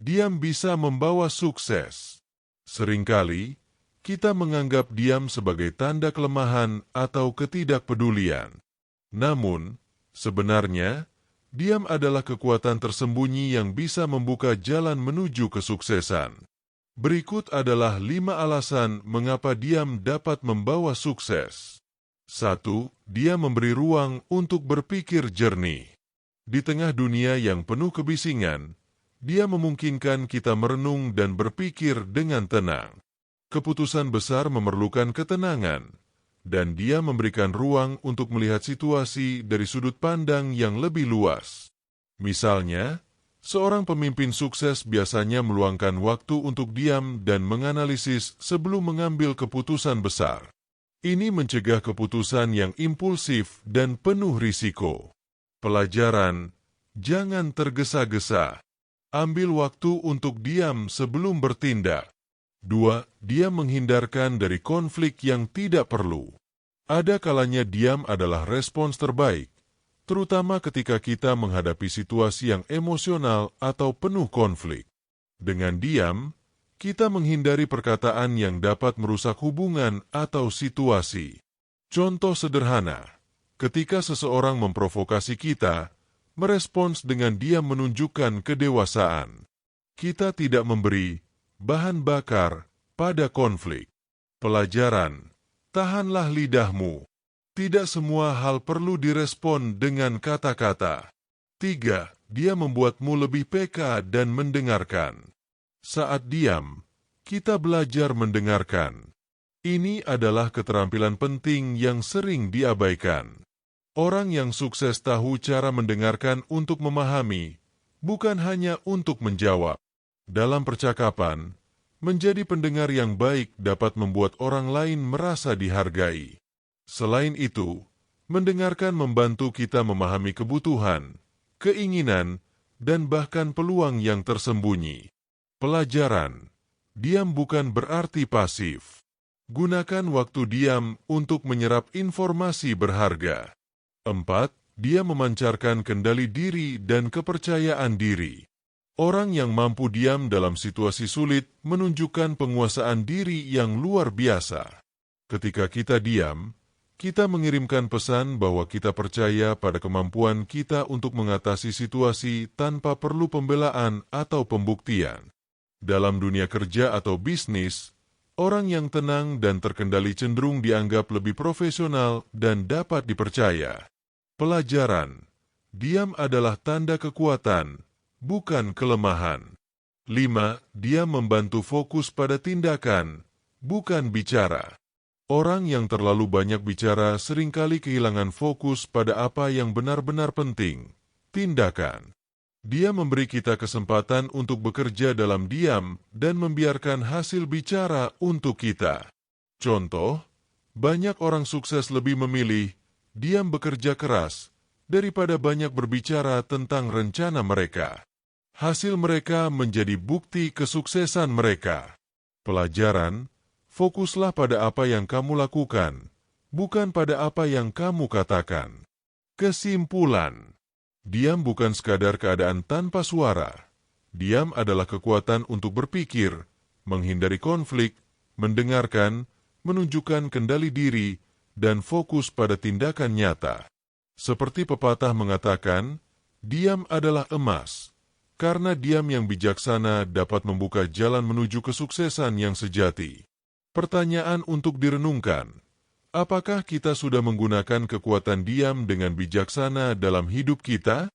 Diam bisa membawa sukses. Seringkali, kita menganggap diam sebagai tanda kelemahan atau ketidakpedulian. Namun, sebenarnya, diam adalah kekuatan tersembunyi yang bisa membuka jalan menuju kesuksesan. Berikut adalah 5 alasan mengapa diam dapat membawa sukses. 1. Dia memberi ruang untuk berpikir jernih. Di tengah dunia yang penuh kebisingan, dia memungkinkan kita merenung dan berpikir dengan tenang. Keputusan besar memerlukan ketenangan, dan dia memberikan ruang untuk melihat situasi dari sudut pandang yang lebih luas. Misalnya, seorang pemimpin sukses biasanya meluangkan waktu untuk diam dan menganalisis sebelum mengambil keputusan besar. Ini mencegah keputusan yang impulsif dan penuh risiko. Pelajaran: jangan tergesa-gesa. Ambil waktu untuk diam sebelum bertindak. 2. Dia menghindarkan dari konflik yang tidak perlu. Ada kalanya diam adalah respons terbaik, terutama ketika kita menghadapi situasi yang emosional atau penuh konflik. Dengan diam, kita menghindari perkataan yang dapat merusak hubungan atau situasi. Contoh sederhana, ketika seseorang memprovokasi kita, merespons dengan diam menunjukkan kedewasaan. Kita tidak memberi bahan bakar pada konflik. Pelajaran: tahanlah lidahmu. Tidak semua hal perlu direspon dengan kata-kata. 3. Dia membuatmu lebih peka dan mendengarkan. Saat diam, kita belajar mendengarkan. Ini adalah keterampilan penting yang sering diabaikan. Orang yang sukses tahu cara mendengarkan untuk memahami, bukan hanya untuk menjawab. Dalam percakapan, menjadi pendengar yang baik dapat membuat orang lain merasa dihargai. Selain itu, mendengarkan membantu kita memahami kebutuhan, keinginan, dan bahkan peluang yang tersembunyi. Pelajaran: diam bukan berarti pasif. Gunakan waktu diam untuk menyerap informasi berharga. 4. Dia memancarkan kendali diri dan kepercayaan diri. Orang yang mampu diam dalam situasi sulit menunjukkan penguasaan diri yang luar biasa. Ketika kita diam, kita mengirimkan pesan bahwa kita percaya pada kemampuan kita untuk mengatasi situasi tanpa perlu pembelaan atau pembuktian. Dalam dunia kerja atau bisnis, orang yang tenang dan terkendali cenderung dianggap lebih profesional dan dapat dipercaya. Pelajaran: diam adalah tanda kekuatan, bukan kelemahan. 5. Dia membantu fokus pada tindakan, bukan bicara. Orang yang terlalu banyak bicara seringkali kehilangan fokus pada apa yang benar-benar penting, tindakan. Dia memberi kita kesempatan untuk bekerja dalam diam dan membiarkan hasil bicara untuk kita. Contoh, banyak orang sukses lebih memilih diam bekerja keras daripada banyak berbicara tentang rencana mereka. Hasil mereka menjadi bukti kesuksesan mereka. Pelajaran: fokuslah pada apa yang kamu lakukan, bukan pada apa yang kamu katakan. Kesimpulan: diam bukan sekadar keadaan tanpa suara. Diam adalah kekuatan untuk berpikir, menghindari konflik, mendengarkan, menunjukkan kendali diri, dan fokus pada tindakan nyata. Seperti pepatah mengatakan, diam adalah emas, karena diam yang bijaksana dapat membuka jalan menuju kesuksesan yang sejati. Pertanyaan untuk direnungkan: apakah kita sudah menggunakan kekuatan diam dengan bijaksana dalam hidup kita?